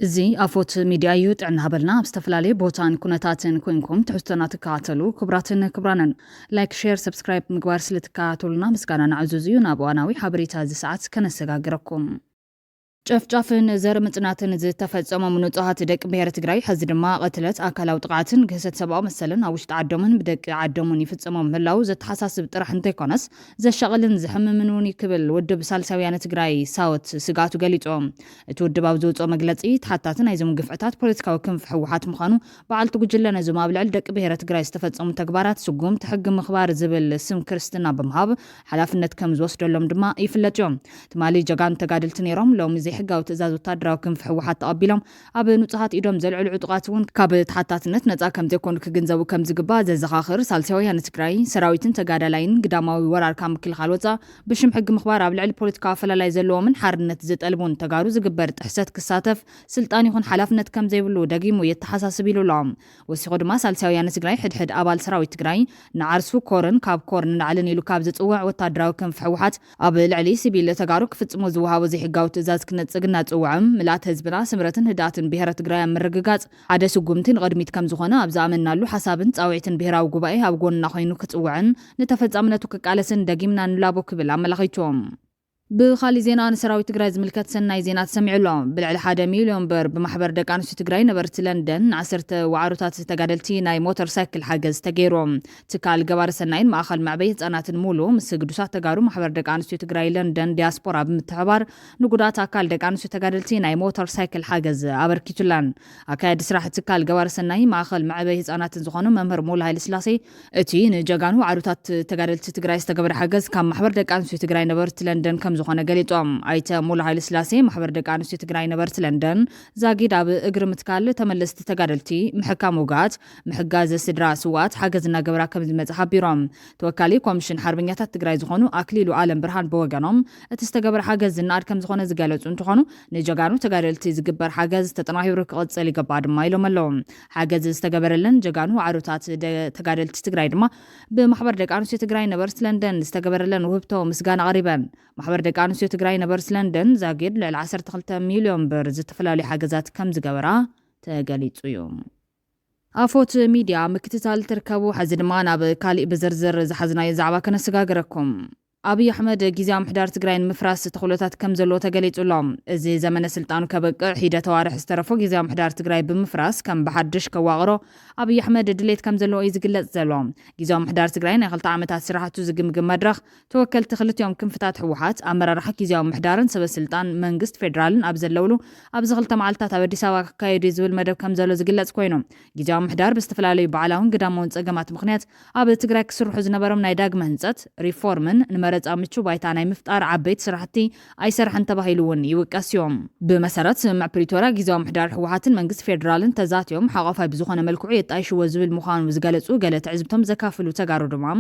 زي أفوت ميديا يوت عن هبلنا بستفلالي بوتان كونتاتن كوينكم تحستنا تكاتلو كبراتن كبرانن لايك شير سبسكرايب مقبار سلتكاتلنا مسكانا نعزوزيو نابواناوي حابريتا زي ساعات كنسقاقركم ጨፍጫፍን ዘርምጽናትን ዝተፈጸሙ ምንጹሃት ደቂ ብሄር ትግራይ ሕዚ ድማ ቀትለት ኣካላዊ ጥቃትን ግህሰት ሰብኣዊ መሰልን ኣብ ውሽጢ ዓዶምን ብደቂ ዓዶምን ይፍጸሞም ምህላው ዘተሓሳስብ ጥራሕ እንተይኮነስ ዘሸቕልን ዝሕምምን እውን ይክብል ውድብ ሳልሳይ ወያነ ትግራይ ሳውት ስጋቱ ገሊጾም እቲ ውድብ ኣብ ዘውፅኦ መግለጺ ተሓታትን ናይዞም ግፍዕታት ፖለቲካዊ ክንፍ ሕወሓት ምዃኑ በዓልቲ ጉጅለ ነዞም ኣብ ልዕሊ ደቂ ብሄር ትግራይ ዝተፈጸሙ ተግባራት ስጉምቲ ሕጊ ምኽባር ዝብል ስም ክርስትና ብምሃብ ሓላፍነት ከም ዝወስደሎም ድማ ይፍለጥ እዮም ትማሊ ጀጋን ተጋድልቲ ነይሮም ሎሚ ሕጋዊ ትእዛዝ ወታደራዊ ክንፍ ሕወሓት ተቐቢሎም ኣብ ንጹሃት ኢዶም ዘልዕሉ ዕጡቃት እውን ካብ ተሓታትነት ነፃ ከም ዘይኮኑ ክግንዘቡ ከም ዝግባእ ዘዘኻኽር ሳልሳይ ወያነ ትግራይ ሰራዊትን ተጋዳላይን ግዳማዊ ወራር ካብ ምክልኻል ወፃ ብሽም ሕጊ ምኽባር ኣብ ልዕሊ ፖለቲካዊ ኣፈላላይ ዘለዎምን ሓርነት ዝጠልቡን ተጋሩ ዝግበር ጥሕሰት ክሳተፍ ስልጣን ይኹን ሓላፍነት ከም ዘይብሉ ደጊሙ የተሓሳስብ ኢሉ ኣለዎም ወሲኹ ድማ ሳልሳይ ወያነ ትግራይ ሕድሕድ ኣባል ሰራዊት ትግራይ ንዓርሱ ኮርን ካብ ኮር ንላዕልን ኢሉ ካብ ዝፅውዕ ወታደራዊ ክንፍ ሕወሓት ኣብ ልዕሊ ሲቪል ተጋሩ ክፍጽሞ ዝወሃቦ ዘይሕጋዊ ትእዛዝ ጽግና ጽውዕም ምላት ህዝብና ስምረትን ህዳትን ብሄረ ትግራይ ምርግጋጽ ሓደ ስጉምትን ቅድሚት ከም ዝኾነ ኣብ ዝኣመናሉ ሓሳብን ጻውዒትን ብሄራዊ ጉባኤ ኣብ ጎንና ኮይኑ ክጽውዕን ንተፈጻምነቱ ክቃለስን ደጊምና ንላቦ ክብል ኣመላኺቶም ብኻሊ ዜና ንሰራዊት ትግራይ ዝምልከት ሰናይ ዜና ተሰሚዑሎም ብልዕሊ 1 ሚልዮን ብር ብማሕበር ደቂ ኣንስትዮ ትግራይ ነበርቲ ለንደን 10 ዋዕሮታት ተጋደልቲ ናይ ሞተር ሳይክል ሓገዝ ተገይሮም ትካል ገባር ሰናይን ማእኸል ማዕበይ ህጻናትን ሙሉ ምስ ቅዱሳት ተጋሩ ማሕበር ደቂ ኣንስትዮ ትግራይ ለንደን ዲያስፖራ ብምትሕባር ንጉዳት ኣካል ደቂ ኣንስትዮ ተጋደልቲ ናይ ሞተር ሳይክል ሓገዝ ኣበርኪቱላን ኣካየዲ ስራሕ ትካል ገባር ሰናይ ማእኸል ማዕበይ ህጻናትን ዝኾኑ መምህር ሙሉ ሃይለ ስላሴ እቲ ንጀጋኑ ዋዕሮታት ተጋደልቲ ትግራይ ዝተገበረ ሓገዝ ካብ ማሕበር ደቂ ኣንስትዮ ትግራይ ነበርቲ ለንደን ከም ዝኾነ ገሊጦም ኣይተ ሙሉ ሃይለ ስላሴ ማሕበር ደቂ ኣንስትዮ ትግራይ ነበርቲ ለንደን ዛጊድ ኣብ እግሪ ምትካል ተመለስቲ ተጋደልቲ ምሕካም ውጋት ምሕጋዝ ስድራ ስዋት ሓገዝና ገብራ ከም ዝመጽእ ሓቢሮም ተወካሊ ኮሚሽን ሓርበኛታት ትግራይ ዝኾኑ ኣክሊሉ ዓለም ብርሃን በወገኖም እቲ ዝተገበረ ሓገዝ ዝናድ ከም ዝኾነ ዝገለጹ እንትኾኑ ንጀጋኑ ተጋደልቲ ዝግበር ሓገዝ ተጠናሂሩ ክቕጽል ይግባእ ድማ ኢሎም ኣለዉ ሓገዝ ዝተገበረለን ጀጋኑ ዋዕሮታት ተጋደልቲ ትግራይ ድማ ብማሕበር ደቂ ኣንስትዮ ትግራይ ነበርቲ ለንደን ዝተገበረለን ውህብቶ ምስጋና ቀሪበን ማሕበር ደቂ ኣንስትዮ ትግራይ ነበርቲ ለንደን ዛጊድ ልዕሊ 12 ሚልዮን ብር ዝተፈላለዩ ሓገዛት ከም ዝገበራ ተገሊጹ እዩ ኣፎት ሚድያ ምክትታል ትርከቡ ሕዚ ድማ ናብ ካሊእ ብዝርዝር ዝሓዝናዮ ዛዕባ ከነሰጋግረኩም አብይ አሕመድ ጊዜያዊ ምሕዳር ትግራይ ንምፍራስ ተኽእሎታት ከም ዘሎ ተገሊጹሎም እዚ ዘመነ ስልጣኑ ከበቅዕ ሂደት ተዋርሕ ዝተረፎ ጊዜያዊ ምሕዳር ትግራይ ብምፍራስ ከም ብሓድሽ ከዋቕሮ አብይ አሕመድ ድሌት ከም ዘለዎ እዩ ዝግለጽ ዘሎ ጊዜያዊ ምሕዳር ትግራይ ናይ 2 ዓመታት ስራሕቱ ዝግምግም መድረኽ ተወከልቲ ክልቲኦም ክንፍታት ሕወሓት ኣመራርሓ ጊዜያዊ ምሕዳርን ሰበስልጣን መንግስት ፌደራልን ኣብ ዘለውሉ ኣብዚ 2 መዓልታት ኣብ አዲስ አበባ ክካየዱ ዝብል መደብ ከም ዘሎ ዝግለጽ ኮይኑ ጊዜያዊ ምሕዳር ብዝተፈላለዩ በዓላውን ግዳማውን ጸገማት ምክንያት ኣብ ትግራይ ክስርሑ ዝነበሮም ናይ ዳግመ ህንጸት ሪፎርምን መረጻ ምቹ ባይታ ናይ ምፍጣር ዓበይት ስራሕቲ ኣይሰርሐን ተባሂሉ እውን ይውቀስ እዮም ብመሰረት ስምምዕ ፕሪቶሪያ ጊዜያዊ ምሕዳር ሕወሓትን መንግስት ፌደራልን ተዛትዮም ሓቋፋይ ብዝኾነ መልክዑ የጣይሽዎ ዝብል ምዃኑ ዝገለጹ ገለ ትዕዝብቶም ዘካፍሉ ተጋሩ ድማ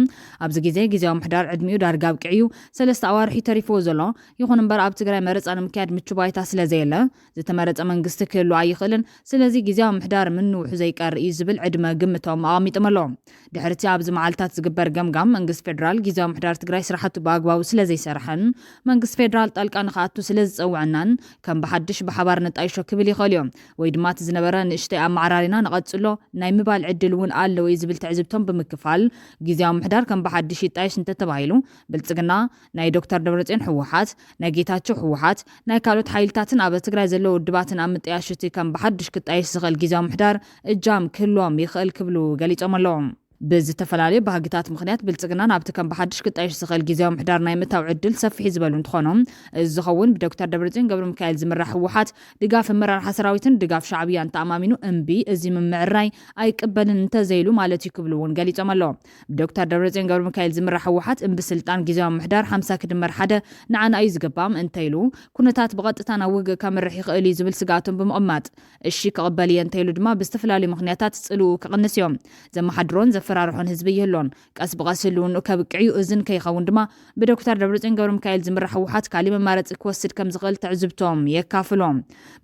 ኣብዚ ግዜ ጊዜያዊ ምሕዳር ዕድሚኡ ዳርጋ ኣብቅዕዩ 3 ኣዋርሒ ተሪፍዎ ዘሎ ይኹን እምበር ኣብ ትግራይ መረጻ ንምክያድ ምቹ ባይታ ስለዘየለ ዝተመረጸ መንግስቲ ክህሉ ኣይኽእልን ስለዚ ጊዜያዊ ምሕዳር ምንውሑ ዘይቀር እዩ ዝብል ዕድመ ግምቶም ኣቐሚጦም ኣለዎም ድሕርቲ ኣብዚ መዓልታት ዝግበር ገምጋም መንግስት ፌደራል ጊዜያዊ ምሕዳር ትግራይ ስራሕቱ ኣግባቡ ስለዘይሰርሐን መንግስት ፌደራል ጣልቃ ንኽኣቱ ስለዝፀውዐናን ከም ብሓድሽ ብሓባር ነጣይሾ ክብል ይኽእል እዮም ወይ ድማ እቲ ዝነበረ ንእሽተይ ኣመዓራሪና ንቐጽሎ ናይ ምባል ዕድል እውን ኣለዎ እዩ ዝብል ትዕዝብቶም ብምክፋል ጊዜያዊ ምሕዳር ከም ብሓድሽ ይጣይሽ እንተተባሂሉ ብልጽግና ናይ ዶክተር ደብረጽዮን ሕወሓት ናይ ጌታቸው ሕወሓት ናይ ካልኦት ሓይልታትን ኣብ ትግራይ ዘለዉ ውድባትን ኣብ ምጥያሽቲ ከም ብሓድሽ ክጣይሽ ዝኽእል ጊዜያዊ ምሕዳር እጃም ክህልዎም ይኽእል ክብሉ ገሊጾም ኣለዎም ብዝተፈላለዩ ባህግታት ምክንያት ብልጽግና ናብቲ ከም ብሓድሽ ክጣይሽ ዝኽእል ጊዜያዊ ምሕዳር ናይ ምታው ዕድል ሰፊሕ ዝበሉ እንትኾኖም እዚ ዝኸውን ብዶክተር ደብረጽዮን ገብረ ሚካኤል ዝምራሕ ሕወሓት ድጋፍ ኣመራርሓ ሰራዊትን ድጋፍ ሻዕብያን ተኣማሚኑ እምቢ እዚ ምምዕራይ ኣይቅበልን እንተዘይሉ ማለት እዩ ክብሉ እውን ገሊጾም ኣለዎም ብዶክተር ደብረጽዮን ገብረ ሚካኤል ዝምራሕ ሕወሓት እምቢ ስልጣን ጊዜያዊ ምሕዳር 50 ክድመር 1 ንዓና እዩ ዝገባም እንተይሉ ኩነታት ብቐጥታ ናብ ውግእ ከምርሕ ይኽእል እዩ ዝብል ስጋቶም ብምቕማጥ እሺ ክቕበል እየ እንተይሉ ድማ ብዝተፈላለዩ ምክንያታት ጽልኡ ክቕንስ እዮም ዘመሓድሮን ዘፈራርሑን ህዝቢ ይህሎን ቀስ ብቀስ ህልውን ከብቅዕዩ እዝን ከይኸውን ድማ ብዶክተር ደብረጽዮን ገብረ ሚካኤል ዝምራሕ ህወሓት ካሊእ መማረፂ ክወስድ ከም ዝኽእል ትዕዝብቶም የካፍሎም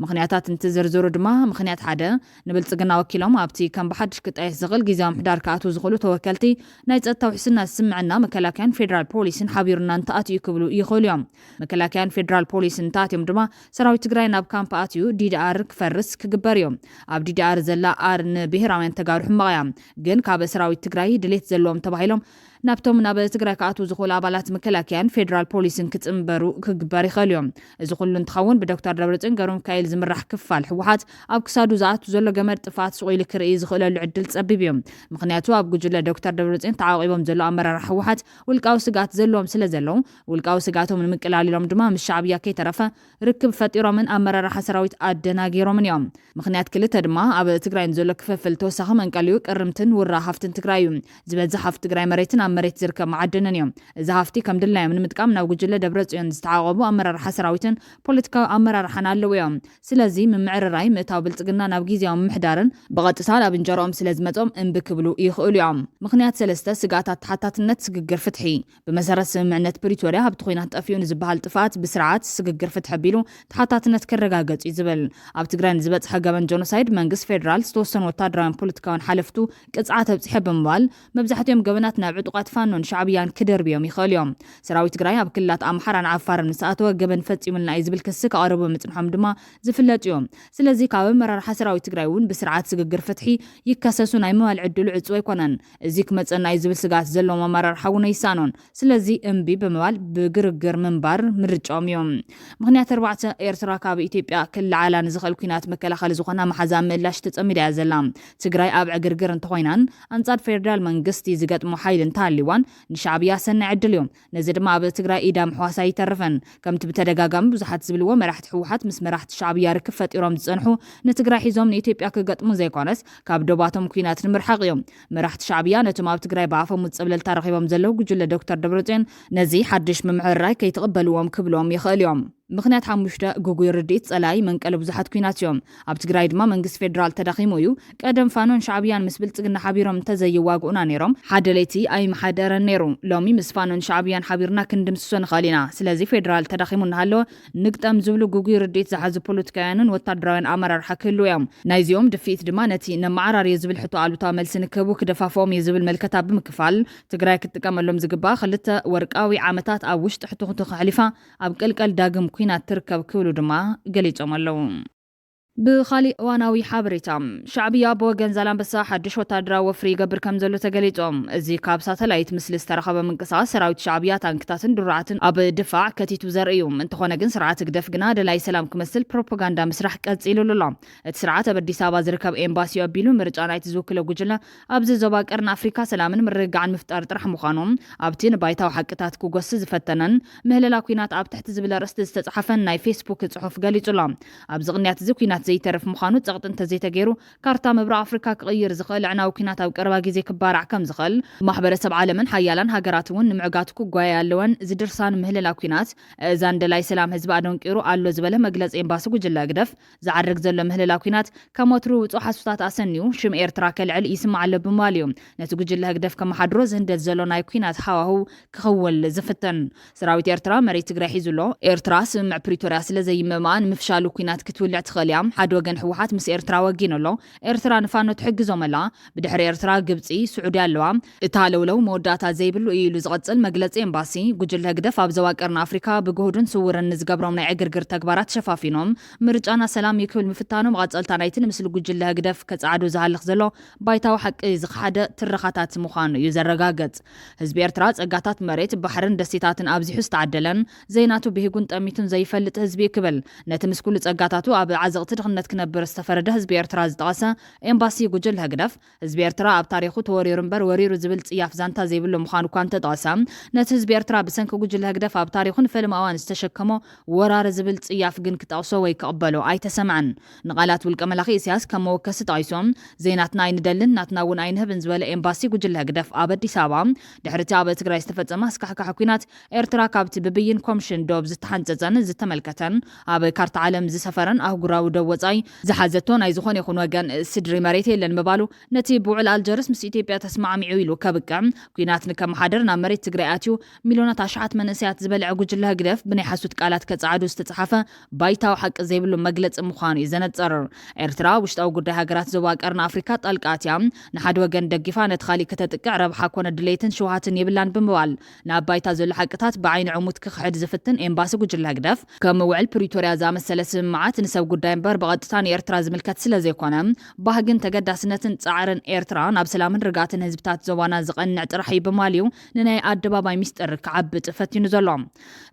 ምኽንያታት እንትዝርዝሩ ድማ ምኽንያት ሓደ ንብልጽግና ወኪሎም ኣብቲ ከም ብሓድሽ ክጣየስ ዝኽእል ጊዜያዊ ምሕዳር ከኣትዉ ዝኽእሉ ተወከልቲ ናይ ጸጥታ ውሕስና ዝስምዐና መከላከያን ፌደራል ፖሊስን ሓቢሩና እንተኣትዩ ክብሉ ይኽእሉ እዮም መከላከያን ፌደራል ፖሊስን እንተኣትዮም ድማ ሰራዊት ትግራይ ናብ ካምፕ ኣትዩ ዲዲኣር ክፈርስ ክግበር እዮም ኣብ ዲዲኣር ዘላ ኣር ንብሄራውያን ተጋሩ ሕማቕ እያ ግን ካብ ሰራዊት ትግራይ ድሌት ዘለዎም ተባሂሎም ናብቶም ናብ ትግራይ ከኣትዉ ዝኽእሉ ኣባላት መከላከያን ፌደራል ፖሊስን ክጽምበሩ ክግበር ይኽእል እዮም እዚ ኩሉ እንትኸውን ብዶክተር ደብረጽዮን ገብረ ሚካኤል ዝምራሕ ክፋል ህወሓት ኣብ ክሳዱ ዝኣቱ ዘሎ ገመድ ጥፋት ስቑኢሉ ክርኢ ዝኽእለሉ ዕድል ጸቢብ እዮም ምኽንያቱ ኣብ ጉጅለ ዶክተር ደብረጽዮን ተዓቂቦም ዘሎ ኣመራርሓ ህወሓት ውልቃዊ ስጋት ዘለዎም ስለ ዘለዉ ውልቃዊ ስጋቶም ንምቅላል ኢሎም ድማ ምስ ሻዕብያ ከይተረፈ ርክብ ፈጢሮምን ኣመራርሓ ሰራዊት ኣደናጊሮምን እዮም ምኽንያት ክልተ ድማ ኣብ ትግራይ ዘሎ ክፍፍል ተወሳኺ መንቀልዩ ቅርምትን ውራ ሃፍትን ትግራይ እዩ ዝበዝሕ ሃፍቲ ትግራይ መሬትን መሬት ዝርከብ ማዕድንን እዮም እዚ ሃፍቲ ከም ድላዮም ንምጥቃም ናብ ጉጅለ ደብረጽዮን ዝተዓቀቡ ኣመራርሓ ሰራዊትን ፖለቲካዊ ኣመራርሓን ኣለዉ እዮም ስለዚ ምምዕርራይ ምእታው ብልጽግና ናብ ጊዜያዊ ምሕዳርን ብቐጥታ ናብ እንጀሮኦም ስለ ዝመጾም እምቢ ክብሉ ይኽእሉ እዮም ምኽንያት ሰለስተ ስጋታት ተሓታትነት ስግግር ፍትሒ ብመሰረት ስምምዕነት ፕሪቶርያ ኣብቲ ኩናት ጠፊኡ ንዝበሃል ጥፋት ብስርዓት ስግግር ፍትሒ ኣቢሉ ተሓታትነት ከረጋገጽ እዩ ዝብል ኣብ ትግራይ ንዝበጽሐ ገበን ጆኖሳይድ መንግስት ፌደራል ዝተወሰኑ ወታደራውን ፖለቲካውን ሓለፍቱ ቅጽዓት ኣብጽሐ ብምባል መብዛሕትኦም ገበናት ናብ ዕጡቃት ፋኖን ሻዕብያን ክደርብዮም ይኽእል እዮም ሰራዊት ትግራይ ኣብ ክልላት ኣምሓራን ዓፋርን ንስኣተወ ገበን ፈጺሙልና እዩ ዝብል ክሲ ከቕርቡ ምጽንሖም ድማ ዝፍለጥ እዮም ስለዚ ካብ ኣመራርሓ ሰራዊት ትግራይ እውን ብስርዓት ስግግር ፍትሒ ይከሰሱ ናይ ምባል ዕድሉ ዕፁ ኣይኮነን እዚ ክመፀና እዩ ዝብል ስጋት ዘለዎም ኣመራርሓ እውን ይሳኖን ስለዚ እምቢ ብምባል ብግርግር ምንባር ምርጫኦም እዮም ምኽንያት 4 ኤርትራ ካብ ኢትዮጵያ ክለዓላ ንዝኽእል ኩናት መከላኸሊ ዝኾና መሓዛ ምላሽ ተጸሚዳ እያ ዘላ ትግራይ ኣብ ዕግርግር እንተኾይናን ኣንጻር ፌደራል መንግስቲ ዝገጥሞ ሓይል እንተሃልዋን ንሻዕብያ ሰናይ ዕድል እዮም ነዚ ድማ ኣብ ትግራይ ኢዳ ምሕዋሳ ይተርፈን ከምቲ ብተደጋጋሚ ብዙሓት ዝብልዎ መራሕቲ ህወሓት ምስ መራሕቲ ሻዕብያ ርክብ ፈጢሮም ዝጸንሑ ንትግራይ ሒዞም ንኢትዮጵያ ክገጥሙ ዘይኮነስ ካብ ደባቶም ኩናት ንምርሓቕ እዮም መራሕቲ ሻዕብያ ነቶም ኣብ ትግራይ ብኣፎም ፀብለልታ ረኺቦም ዘለዉ ጉጅለ ዶክተር ደብረጽዮን ነዚ ሓድሽ ምምዕርራይ ከይተቐበልዎም ክብሎም ይኽእል እዮም ምኽንያት 5 ጉጉይ ርዲት ጸላይ መንቀለ ብዙሓት ኩናት እዮም ኣብ ትግራይ ድማ መንግስት ፌደራል ተዳኺሙ እዩ ቀደም ፋኖን ሻዕብያን ምስ ብልጽግና ሓቢሮም እንተዘይዋግኡና ነይሮም ሓደ ለይቲ ኣይመሓደረን ነይሩ ሎሚ ምስ ፋኖን ሻዕብያን ሓቢርና ክንድምስሶ ንኽእል ኢና ስለዚ ፌደራል ተዳኺሙ እናሃለወ ንግጠም ዝብሉ ጉጉይ ርዲት ዝሓዙ ፖለቲካውያንን ወታደራውያን ኣመራርሓ ክህልው እዮም ናይዚኦም ድፊት ድማ ነቲ ነማዕራር እየ ዝብል ሕቶ ኣሉታዊ መልሲ ንክህቡ ክደፋፎም እየ ዝብል መልከታ ብምክፋል ትግራይ ክትጥቀመሎም ዝግባእ 2 ወርቃዊ ዓመታት ኣብ ውሽጢ ሕትኽቱ ከሕሊፋ ኣብ ቀልቀል ዳግም ኩናት ትርከብ ክብሉ ድማ ገሊጾም ኣለዉ ብኻሊእ እዋናዊ ሓበሬታ ሻዕብያ ብወገን ዛላንበሳ ሓድሽ ወታደራዊ ወፍሪ ይገብር ከም ዘሎ ተገሊጾም እዚ ካብ ሳተላይት ምስሊ ዝተረኸበ ምንቅስቓስ ሰራዊት ሻዕብያ ታንክታትን ዱራዓትን ኣብ ድፋዕ ከቲቱ ዘርኢ እዩ እንተኾነ ግን ስርዓት ግደፍ ግና ደላይ ሰላም ክመስል ፕሮፓጋንዳ ምስራሕ ቀፂሉ ኣሎ እቲ ስርዓት ኣብ ኣዲስ ኣበባ ዝርከብ ኤምባሲ ኣቢሉ ምርጫ ናይቲ ዝውክሎ ጉጅለ ኣብዚ ዞባ ቀርኒ ኣፍሪካ ሰላምን ምርግጋዕን ምፍጣር ጥራሕ ምዃኖም ኣብቲ ንባይታዊ ሓቅታት ክጎሲ ዝፈተነን ምህለላ ኩናት ኣብ ትሕቲ ዝብል ኣርእስቲ ዝተጻሕፈን ናይ ፌስቡክ ጽሑፍ ገሊጹ ኣሎ ኣብዚ ቅንያት እዚ ኩናት ዘይተረፍ ምዃኑ ጸቕጥን ተዘይተገይሩ ካርታ ምብራቕ ኣፍሪካ ክቕይር ዝኽእል ዕናዊ ኩናት ኣብ ቀረባ ግዜ ክባራዕ ከም ዝኽእል ማሕበረሰብ ዓለምን ሓያላን ሃገራት እውን ንምዕጋቱ ክጓየ ኣለወን ዝድርሳን ምህለላ ኩናት እዛን ደላይ ሰላም ህዝቢ ኣደንቂሩ ኣሎ ዝበለ መግለፂ ኤምባሲ ጉጅለ ግደፍ ዝዓርግ ዘሎ ምህለላ ኩናት ከም ወትሩ ውፁእ ሓስፍታት ኣሰኒዩ ሽም ኤርትራ ከልዕል ይስማዕ ኣሎ ብምባል እዩ ነቲ ጉጅለ ግደፍ ከመሓድሮ ዝህንደት ዘሎ ናይ ኩናት ሃዋህው ክኽወል ዝፍተን ሰራዊት ኤርትራ መሬት ትግራይ ሒዙሎ ኤርትራ ስምምዕ ፕሪቶርያ ስለ ዘይምእማን ምፍሻሉ ኩናት ክትውልዕ ትኽእል እያ ሓደ ወገን ህወሓት ምስ ኤርትራ ወጊን ኣሎ ኤርትራ ንፋኖ ትሕግዞም ኣላ ብድሕሪ ኤርትራ ግብፂ ስዑድያ ኣለዋ እታ ለውለው መወዳእታ ዘይብሉ እዩ ኢሉ ዝቐፅል መግለፂ ኤምባሲ ጉጅለ ግደፍ ኣብ ዞባ ቀርኒ ኣፍሪካ ብግሁድን ስውርን ዝገብሮም ናይ ዕግርግር ተግባራት ሸፋፊኖም ምርጫና ሰላም ይክብል ምፍታኖም ቀፀልታ ናይቲ ንምስሊ ጉጅለ ግደፍ ከጻዕዱ ዝሃልኽ ዘሎ ባይታዊ ሓቂ ዝኸሓደ ትረኻታት ምዃኑ እዩ ዘረጋገጽ ህዝቢ ኤርትራ ጸጋታት መሬት ባሕርን ደሴታትን ኣብዚሑ ዝተዓደለን ዘይናቱ ብሂጉን ጠሚቱን ዘይፈልጥ ህዝቢ ክብል ነቲ ምስኩሉ ጸጋታቱ ኣብ ዓዘቕቲ ድኽነት ክነብር ዝተፈረደ ህዝቢ ኤርትራ ዝጠቐሰ ኤምባሲ ጉጅለ ግደፍ ህዝቢ ኤርትራ ኣብ ታሪኹ ተወሪሩ እምበር ወሪሩ ዝብል ጽያፍ ዛንታ ዘይብሉ ምዃኑ እኳ እንተጠቐሰ ነቲ ህዝቢ ኤርትራ ብሰንኪ ጉጅለ ግደፍ ኣብ ታሪኹ ንፈልም እዋን ዝተሸከሞ ወራሪ ዝብል ጽያፍ ግን ክጠቕሶ ወይ ክቕበሎ ኣይተሰምዐን ንቓላት ውልቀ መላኺ ኢሳያስ ከም መወከሲ ጠቒሶም ዘይናትና ኣይንደልን ናትና እውን ኣይንህብን ዝበለ ኤምባሲ ጉጅለ ግደፍ ኣብ ኣዲስ ኣበባ ድሕርቲ ኣብ ትግራይ ዝተፈጸመ ኣስካሕካሕ ኩናት ኤርትራ ካብቲ ብብይን ኮሚሽን ዶብ ዝተሓንፀፀን ዝተመልከተን ኣብ ካርታ ዓለም ዝሰፈረን ኣህጉራዊ ደወ ወጻይ ዝሓዘቶ ናይ ዝኾነ ይኹን ወገን ስድሪ መሬት የለን ምባሉ ነቲ ብውዕል ኣልጀርስ ምስ ኢትዮጵያ ተስማዕሚዑ ኢሉ ከብቅዕ ኩናት ንከመሓደር ናብ መሬት ትግራይ ኣትዩ ሚልዮናት ኣሽሓት መንእሰያት ዝበልዐ ጉጅለ ህግደፍ ብናይ ሓሱት ቃላት ከጻዓዱ ዝተጻሓፈ ባይታዊ ሓቂ ዘይብሉ መግለፂ ምዃኑ እዩ ዘነፀር ኤርትራ ውሽጣዊ ጉዳይ ሃገራት ዞባ ቀርኒ ኣፍሪካ ጣልቃ ኣትያ ንሓደ ወገን ደጊፋ ነቲ ካሊእ ከተጥቅዕ ረብሓ ኮነ ድሌትን ሽውሃትን የብላን ብምባል ናብ ባይታ ዘሎ ሓቅታት ብዓይኒ ዕሙት ክክሕድ ዝፍትን ኤምባሲ ጉጅለ ህግደፍ ከም ውዕል ፕሪቶርያ ዝኣመሰለ ስምምዓት ንሰብ ጉዳይ እምበር ብቐጥታ ንኤርትራ ዝምልከት ስለ ዘይኮነ ባህግን ተገዳስነትን ጻዕርን ኤርትራ ናብ ሰላምን ርጋትን ህዝብታት ዞባና ዝቐንዕ ጥራሕ ብምባል እዩ ንናይ ኣደባባይ ሚስጥር ክዓቢ ጥፈትኑ ዘሎ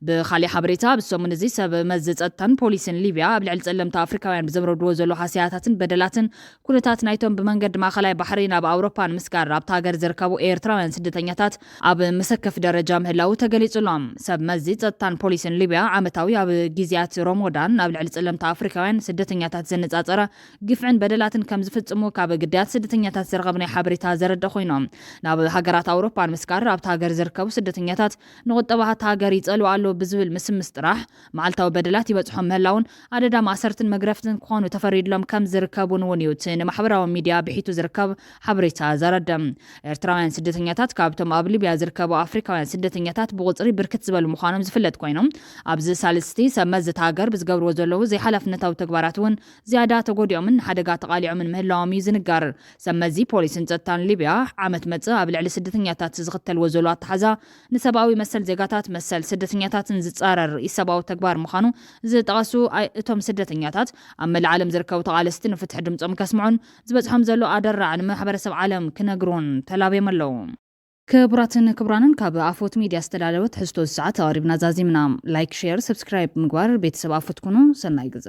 ብኻሊእ ሓበሬታ ብሰሙን እዚ ሰብ መዚ ጸጥታን ፖሊስን ሊብያ ኣብ ልዕሊ ጸለምቲ ኣፍሪካውያን ብዘምረድዎ ዘሎ ሓስያታትን በደላትን ኩነታት ናይቶም ብመንገዲ ማእኸላይ ባሕሪ ናብ ኣውሮፓን ምስጋር ኣብቲ ሃገር ዝርከቡ ኤርትራውያን ስደተኛታት ኣብ መሰከፍ ደረጃ ምህላው ተገሊጹሎም ሰብ መዚ ጸጥታን ፖሊስን ሊብያ ዓመታዊ ኣብ ጊዜያት ሮሞዳን ኣብ ልዕሊ ጸለምቲ ኣፍሪካውያን ስደተኛታት ዘነጻጸረ ግፍዕን በደላትን ከም ዝፍጽሙ ካብ ግዳያት ስደተኛታት ዝረኸብናይ ሓበሬታ ዘረደ ኮይኖም ናብ ሃገራት ኣውሮፓን ምስጋር ኣብቲ ሃገር ዝርከቡ ስደተኛታት ንቁጠባታት ሃገር ይጸልዋ ኣሎ ብዝብል ምስምስ ጥራሕ መዓልታዊ በደላት ይበጽሖም ምህላውን ኣደዳ ማእሰርትን መግረፍትን ክኾኑ ተፈሪድሎም ከም ዝርከቡን እውን እዩ እቲ ንማሕበራዊ ሚድያ ብሒቱ ዝርከብ ሓበሬታ ዘረደ ኤርትራውያን ስደተኛታት ካብቶም ኣብ ሊብያ ዝርከቡ ኣፍሪካውያን ስደተኛታት ብቁፅሪ ብርክት ዝበሉ ምዃኖም ዝፍለጥ ኮይኖም ኣብዚ ሳልስቲ ሰብ መዝት ሃገር ብዝገብርዎ ዘለዉ ዘይሓላፍነታዊ ተግባራት እውን ዝያዳ ተጎዲኦምን ሓደጋ ተቃሊዖምን ምህላዎም እዩ ዝንጋር ሰብ መዚ ፖሊስን ጸጥታን ሊብያ ዓመት መጽእ ኣብ ልዕሊ ስደተኛታት ዝኽተልዎ ዘሎ ኣተሓዛ ንሰብኣዊ መሰል ዜጋታት መሰል ስደተኛታትን ዝጻረር ኢሰብኣዊ ተግባር ምዃኑ ዝጠቐሱ እቶም ስደተኛታት ኣብ መላእ ዓለም ዝርከቡ ተቓለስቲ ንፍትሒ ድምፆም ከስምዑን ዝበጽሖም ዘሎ ኣደራ ንማሕበረሰብ ዓለም ክነግሩን ተላብዮም ኣለዉ ክቡራትን ክቡራንን ካብ ኣፎት ሚድያ ዝተዳለወት ሕዝቶ ሰዓት ኣቅሪብና ዛዚምና ላይክ ሼር ሰብስክራይብ ምግባር ቤተሰብ ኣፎት ኩኑ ሰናይ ግዜ